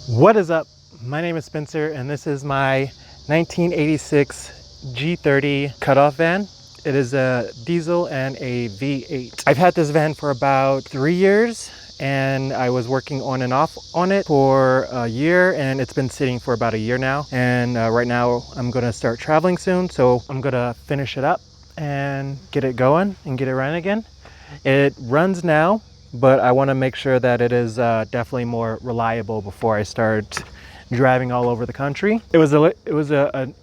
What is up? My name is Spencer and this is my 1986 G30 cutoff van. It is a diesel and a V8. I've had this van for about 3 years and I was working on and off on it for a year, and it's been sitting for about a year now. And right now I'm gonna start traveling soon, so I'm gonna finish it up and get it going and get it running again. It runs now, but I want to make sure that it is definitely more reliable before I start driving all over the country. It was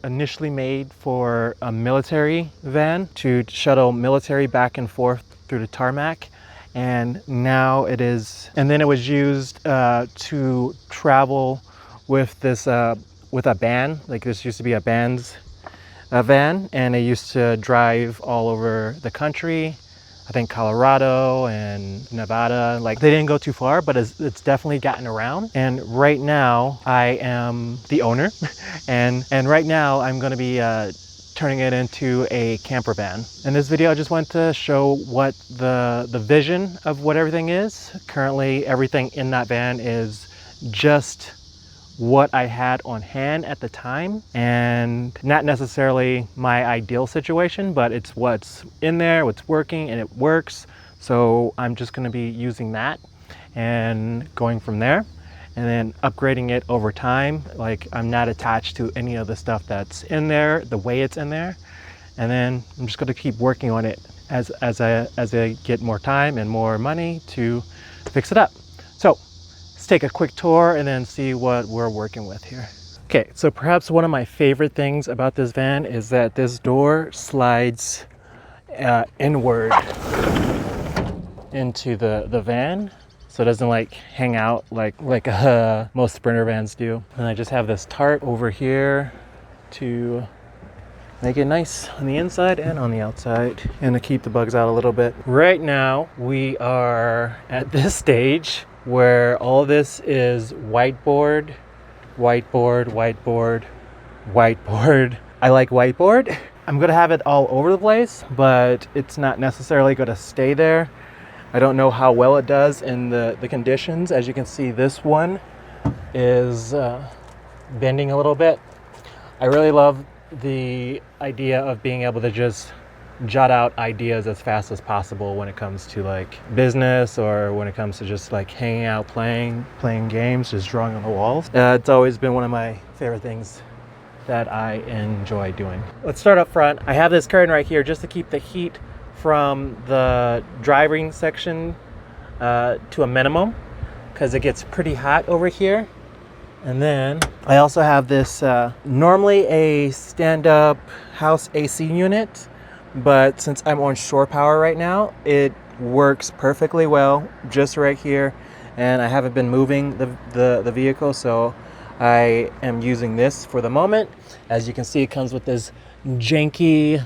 initially made for a military van to shuttle military back and forth through the tarmac, and now it is. And then it was used to travel with this with a band. Like, this used to be a band's van, and it used to drive all over the country. I think Colorado and Nevada. Like, they didn't go too far, but it's definitely gotten around. And right now I am the owner and right now I'm going to be turning it into a camper van. In this video I just want to show what the vision of what everything is. Currently everything in that van is just what I had on hand at the time, and not necessarily my ideal situation, but it's what's in there, what's working, and it works. So I'm just going to be using that and going from there, and then upgrading it over time. Like, I'm not attached to any of the stuff that's in there, the way it's in there, and then I'm just going to keep working on it as I get more time and more money to fix it up. So let's take a quick tour and then see what we're working with here. Okay, so perhaps one of my favorite things about this van is that this door slides inward into the van, so it doesn't like hang out like most Sprinter vans do. And I just have this tarp over here to make it nice on the inside and on the outside, and to keep the bugs out a little bit. Right now we are at this stage where all this is whiteboard, whiteboard, whiteboard, whiteboard. I like whiteboard. I'm gonna have it all over the place, but it's not necessarily gonna stay there. I don't know how well it does in the conditions. As you can see, this one is bending a little bit. I really love the idea of being able to just jot out ideas as fast as possible when it comes to like business, or when it comes to just like hanging out, playing games, just drawing on the walls. It's always been one of my favorite things that I enjoy doing. Let's start up front. I have this curtain right here just to keep the heat from the driving section to a minimum, because it gets pretty hot over here. And then I also have this normally a stand-up house AC unit, but since I'm on shore power right now, it works perfectly well just right here, and I haven't been moving the vehicle, so I am using this for the moment. As you can see, it comes with this janky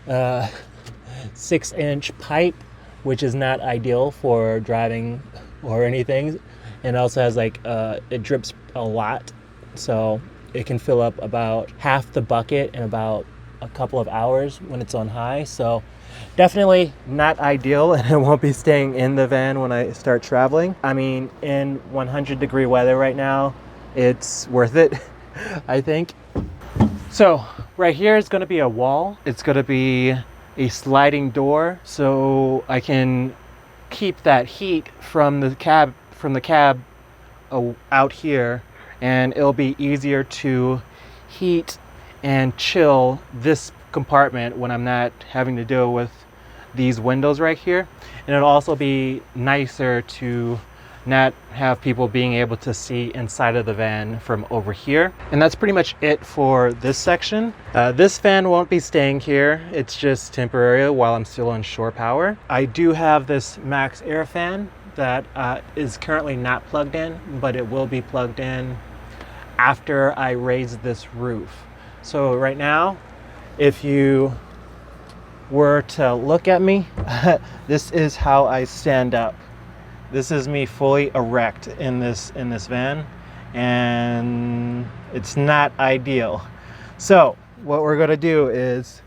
6-inch pipe, which is not ideal for driving or anything. And it also has like it drips a lot, so it can fill up about half the bucket in about a couple of hours when it's on high. So definitely not ideal, and it won't be staying in the van when I start traveling. I mean, in 100-degree weather right now, it's worth it, I think. So right here is going to be a wall. It's going to be a sliding door, so I can keep that heat from the cab out here, and it'll be easier to heat and chill this compartment when I'm not having to deal with these windows right here. And it'll also be nicer to not have people being able to see inside of the van from over here. And that's pretty much it for this section. This fan won't be staying here. It's just temporary while I'm still on shore power. I do have this max air fan that is currently not plugged in, but it will be plugged in after I raise this roof. So right now, if you were to look at me, this is how I stand up. This is me fully erect in this van, and it's not ideal. So what we're gonna do is,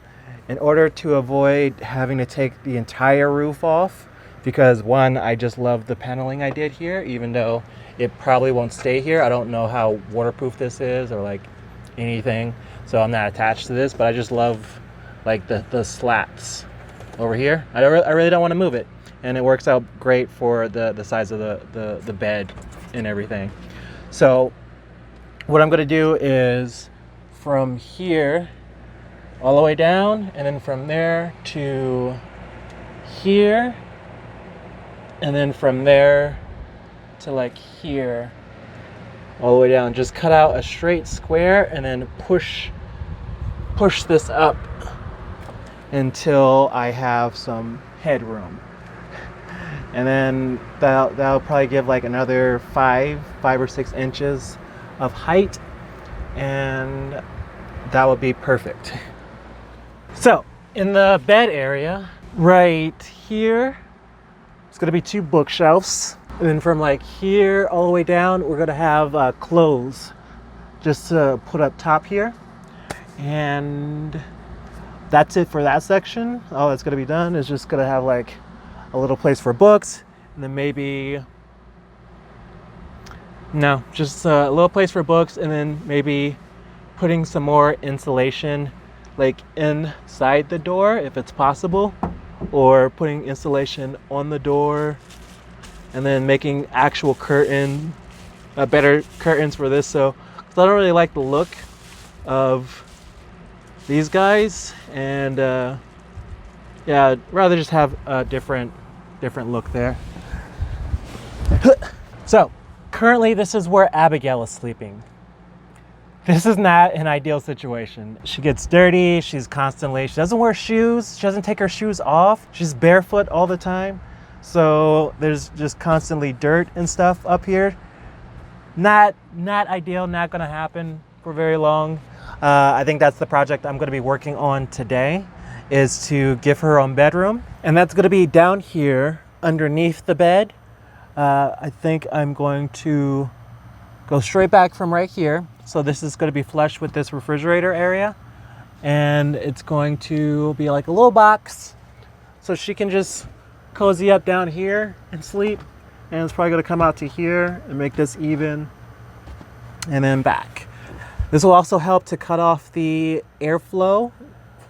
in order to avoid having to take the entire roof off, because one, I just love the paneling I did here, even though it probably won't stay here. I don't know how waterproof this is or like anything, so I'm not attached to this, but I just love like the slats over here. I really don't want to move it, and it works out great for the size of the bed and everything. So what I'm going to do is from here all the way down, and then from there to here, and then from there to like here, all the way down. Just cut out a straight square and then push this up until I have some headroom. And then that'll probably give like another 5 or 6 inches of height, and that would be perfect. So in the bed area right here, it's gonna be 2 bookshelves. And then from like here all the way down, we're gonna have clothes just to put up top here. And that's it for that section. All that's gonna be done is just gonna have like a little place for books, and then maybe, no, just a little place for books, and then maybe putting some more insulation like inside the door if it's possible, or putting insulation on the door, and then making actual better curtains for this. So, 'cause I don't really like the look of these guys, and yeah, I'd rather just have a different look there. So currently this is where Abigail is sleeping. This is not an ideal situation. She gets dirty, she doesn't wear shoes, she doesn't take her shoes off, she's barefoot all the time. So there's just constantly dirt and stuff up here. Not ideal, not gonna happen for very long. I think that's the project I'm gonna be working on today, is to give her own bedroom. And that's gonna be down here underneath the bed. I think I'm going to go straight back from right here. So this is gonna be flush with this refrigerator area. And it's going to be like a little box, so she can just cozy up down here and sleep. And it's probably gonna come out to here and make this even, and then back. This will also help to cut off the airflow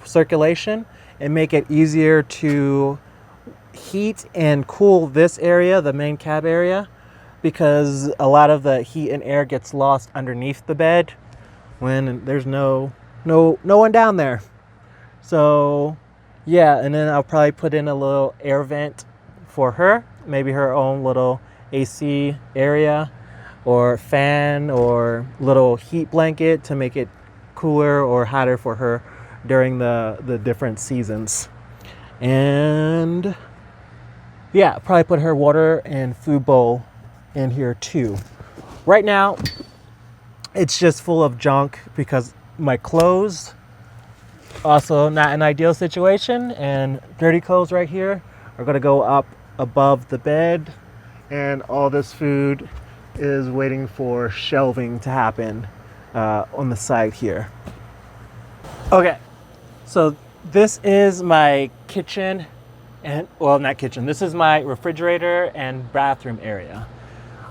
circulation and make it easier to heat and cool this area, the main cab area, because a lot of the heat and air gets lost underneath the bed when there's no one down there. So yeah, and then I'll probably put in a little air vent for her, maybe her own little AC area or fan or little heat blanket to make it cooler or hotter for her during the different seasons. And yeah, probably put her water and food bowl in here too. Right now it's just full of junk because my clothes, also not an ideal situation, and dirty clothes right here are going to go up above the bed, and all this food is waiting for shelving to happen on the side here. Okay, so this is my kitchen, and well, not kitchen, this is my refrigerator and bathroom area.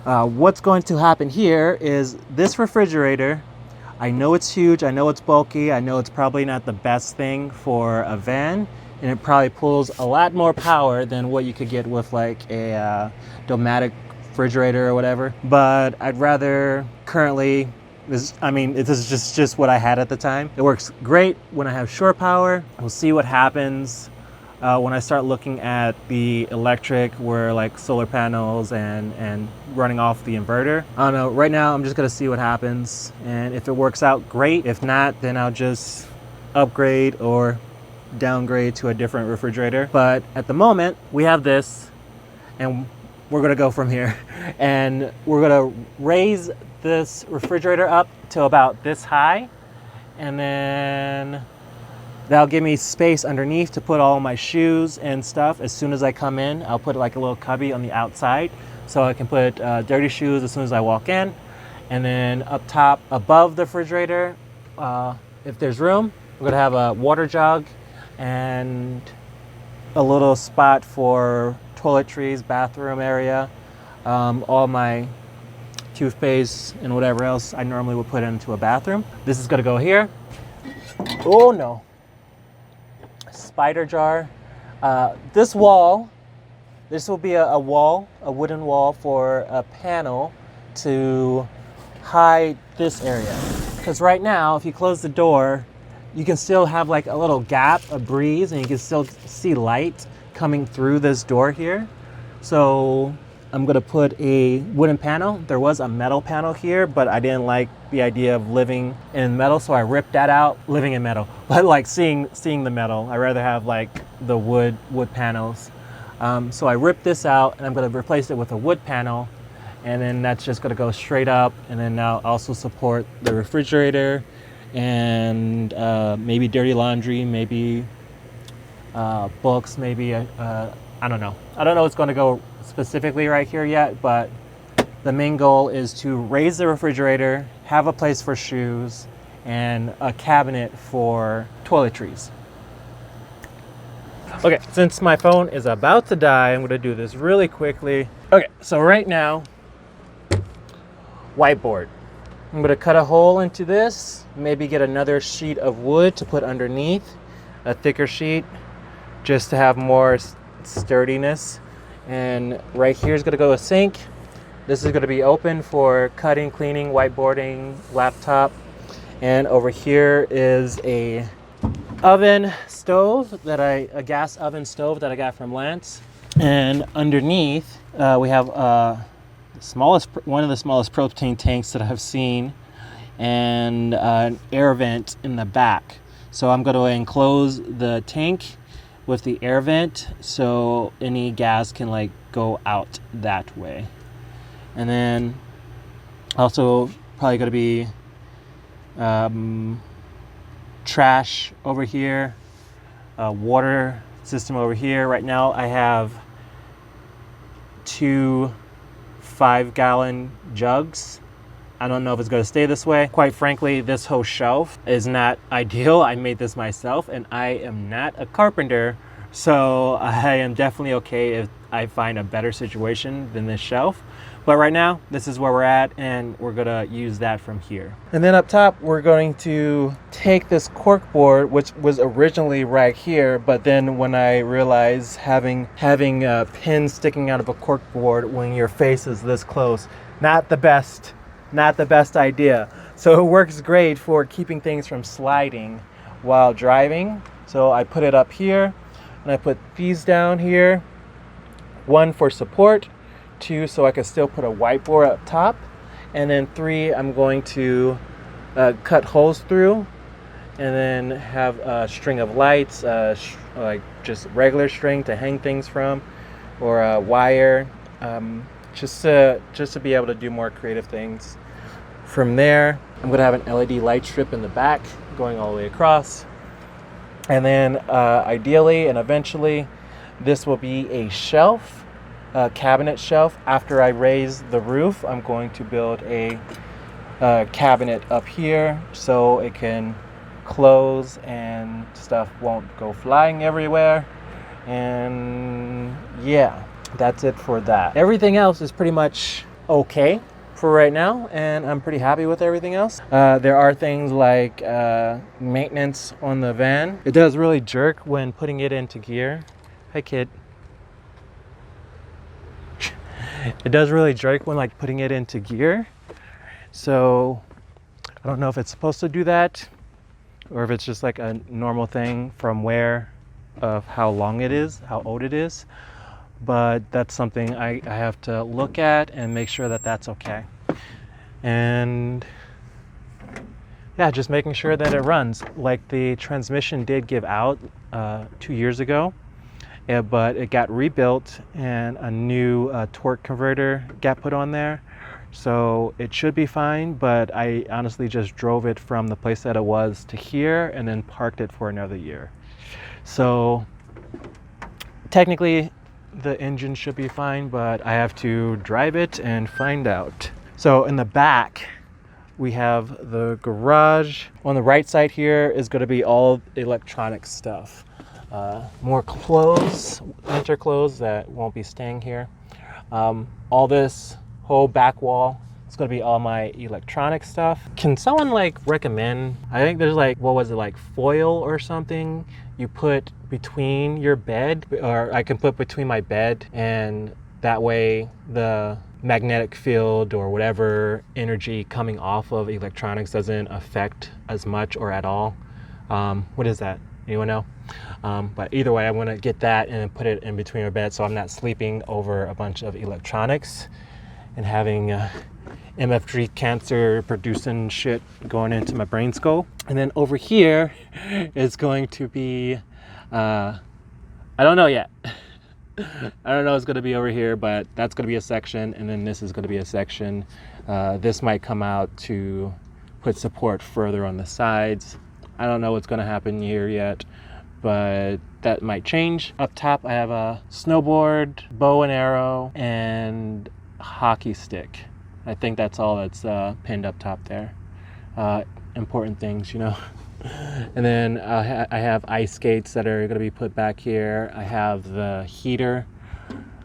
What's going to happen here is this refrigerator, I know it's huge, I know it's bulky, I know it's probably not the best thing for a van, and it probably pulls a lot more power than what you could get with like a Domatic refrigerator or whatever. But I'd rather currently, this is just what I had at the time. It works great when I have shore power. We'll see what happens when I start looking at the electric, where like solar panels and running off the inverter. I don't know, right now I'm just gonna see what happens, and if it works out, great. If not, then I'll just upgrade or downgrade to a different refrigerator. But at the moment we have this, and we're gonna go from here, and we're gonna raise this refrigerator up to about this high, and then that'll give me space underneath to put all my shoes and stuff. As soon as I come in, I'll put like a little cubby on the outside so I can put dirty shoes as soon as I walk in. And then up top above the refrigerator, if there's room, we're gonna have a water jug and a little spot for toiletries, bathroom area, all my toothpaste and whatever else I normally would put into a bathroom. This is gonna go here. Oh no. Spider jar. This wall, this will be a wooden wall for a panel to hide this area. Because right now, if you close the door, you can still have like a little gap, a breeze, and you can still see light coming through this door here. So I'm gonna put a wooden panel. There was a metal panel here, but I didn't like the idea of living in metal, so I ripped that out. Living in metal, but like seeing the metal. I rather have like the wood panels. So I ripped this out, and I'm gonna replace it with a wood panel, and then that's just gonna go straight up, and then I'll also support the refrigerator and maybe dirty laundry, maybe books, maybe I don't know. I don't know what's going to go specifically right here yet, but the main goal is to raise the refrigerator, have a place for shoes, and a cabinet for toiletries. Okay, since my phone is about to die, I'm going to do this really quickly. Okay, so right now, whiteboard. I'm going to cut a hole into this, maybe get another sheet of wood to put underneath, a thicker sheet, just to have more sturdiness. And right here is going to go a sink. This is going to be open for cutting, cleaning, whiteboarding, laptop. And over here is a oven stove a gas oven stove that I got from Lance. And underneath we have one of the smallest propane tanks that I've seen, and an air vent in the back. So I'm going to enclose the tank with the air vent so any gas can like go out that way. And then also probably going to be trash over here, water system over here. Right now I have 2 5-gallon jugs. I don't know if it's going to stay this way. Quite frankly, this whole shelf is not ideal. I made this myself, and I am not a carpenter, so I am definitely okay if I find a better situation than this shelf. But right now, this is where we're at, and we're gonna use that from here. And then up top, we're going to take this cork board, which was originally right here, but then when I realized having pins sticking out of a cork board when your face is this close, not the best idea. So it works great for keeping things from sliding while driving. So I put it up here, and I put these down here, 1 for support, 2 so I can still put a whiteboard up top, and then 3 I'm going to cut holes through, and then have a string of lights, like just regular string to hang things from, or a wire, just to be able to do more creative things. From there, I'm going to have an LED light strip in the back going all the way across, and then ideally and eventually this will be a shelf, cabinet shelf. After I raise the roof, I'm going to build a cabinet up here so it can close and stuff won't go flying everywhere. And yeah, that's it for that. Everything else is pretty much okay for right now, and I'm pretty happy with everything else. There are things like maintenance on the van. It does really jerk when putting it into gear. Hi, kid. It does really jerk when like putting it into gear. So I don't know if it's supposed to do that or if it's just like a normal thing from of how long it is, how old it is. But that's something I have to look at and make sure that that's okay. And yeah, just making sure that it runs. Like the transmission did give out 2 years ago. Yeah, but it got rebuilt and a new torque converter got put on there. So it should be fine, but I honestly just drove it from the place that it was to here and then parked it for another year. So technically the engine should be fine, but I have to drive it and find out. So in the back, we have the garage. On the right side here is going to be all electronic stuff. More clothes, winter clothes that won't be staying here. All this whole back wall It's gonna be all my electronic stuff. Can someone like recommend, I think there's like, what was it, like foil or something you put between your bed, or I can put between my bed, and that way the magnetic field or whatever energy coming off of electronics doesn't affect as much or at all. What is that? Anyone know? But either way, I want to get that and then put it in between my bed so I'm not sleeping over a bunch of electronics and having MFG cancer producing shit going into my brain skull. And then over here is going to be, I don't know yet. I don't know what's going to be over here, but that's going to be a section, and then this is going to be a section. This might come out to put support further on the sides. I don't know what's going to happen here yet, but that might change. Up top, I have a snowboard, bow and arrow, and hockey stick. I think that's all that's pinned up top there. Important things, you know. And then I have ice skates that are going to be put back here. I have the heater.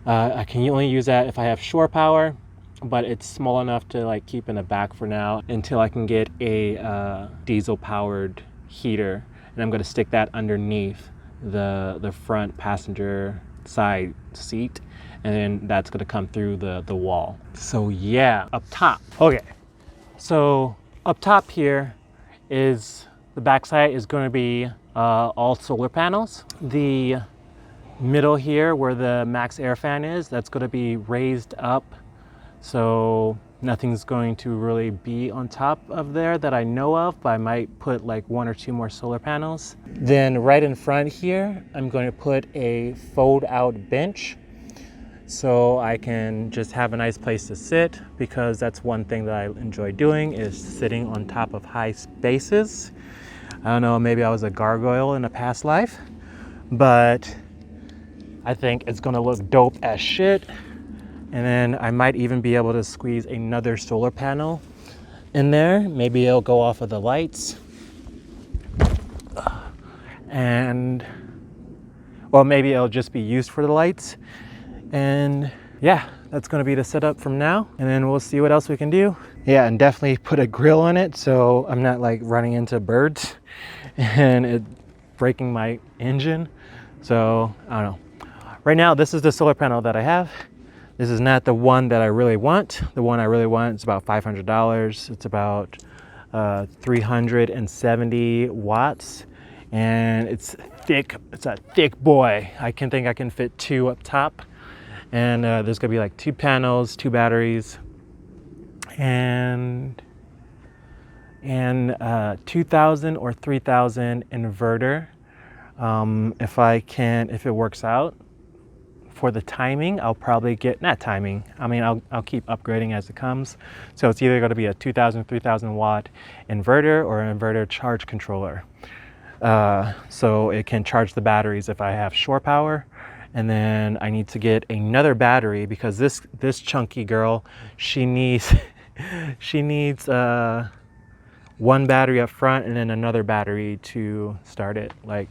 I can only use that if I have shore power, but it's small enough to like keep in the back for now until I can get a diesel powered heater. And I'm going to stick that underneath the front passenger side seat, and then that's going to come through the wall. So yeah, up top. Okay, so up top here is the backside is going to be all solar panels. The middle here where the max air fan is, that's going to be raised up, so nothing's going to really be on top of there that I know of, but I might put like 1 or 2 more solar panels. Then right in front here, I'm going to put a fold out bench so I can just have a nice place to sit, because that's one thing that I enjoy doing, is sitting on top of high spaces. I don't know, maybe I was a gargoyle in a past life, but I think it's gonna look dope as shit. And then I might even be able to squeeze another solar panel in there. Maybe it'll go off of the lights. And, well, maybe it'll just be used for the lights. And yeah, that's gonna be the setup from now. And then we'll see what else we can do. Yeah, and definitely put a grill on it so I'm not like running into birds and it breaking my engine. So I don't know. Right now, this is the solar panel that I have. This is not the one that I really want. The one I really want is about $500. It's about 370 watts, and it's thick. It's a thick boy. I think I can fit 2 up top, and there's gonna be like 2 panels, 2 batteries, and 2,000 or 3,000 inverter. If it works out. For the timing, I'll probably get, not timing, I mean, I'll keep upgrading as it comes. So it's either going to be a 2,000, 3,000 watt inverter or an inverter charge controller. So it can charge the batteries if I have shore power. And then I need to get another battery, because this chunky girl, she needs, she needs 1 battery up front and then another battery to start it, like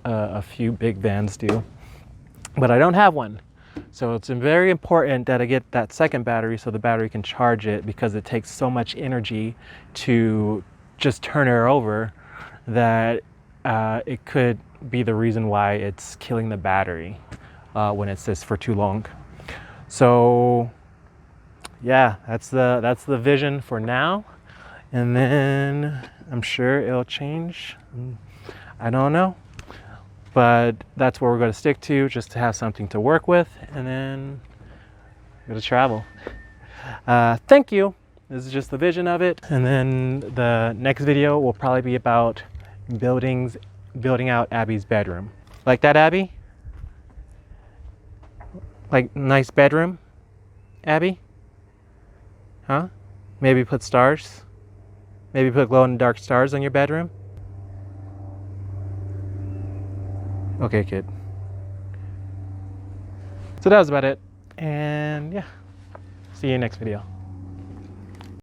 a few big vans do. But I don't have one. So it's very important that I get that second battery so the battery can charge it, because it takes so much energy to just turn her over that it could be the reason why it's killing the battery when it sits for too long. So yeah, that's the vision for now. And then I'm sure it'll change. I don't know. But that's what we're going to stick to, just to have something to work with, and then we're going to travel. Thank you. This is just the vision of it. And then the next video will probably be about building out Abby's bedroom. Like that, Abby? Like nice bedroom, Abby? Huh? Maybe put stars? Maybe put glow in the dark stars on your bedroom? Okay, kid. So that was about it. And yeah, see you next video.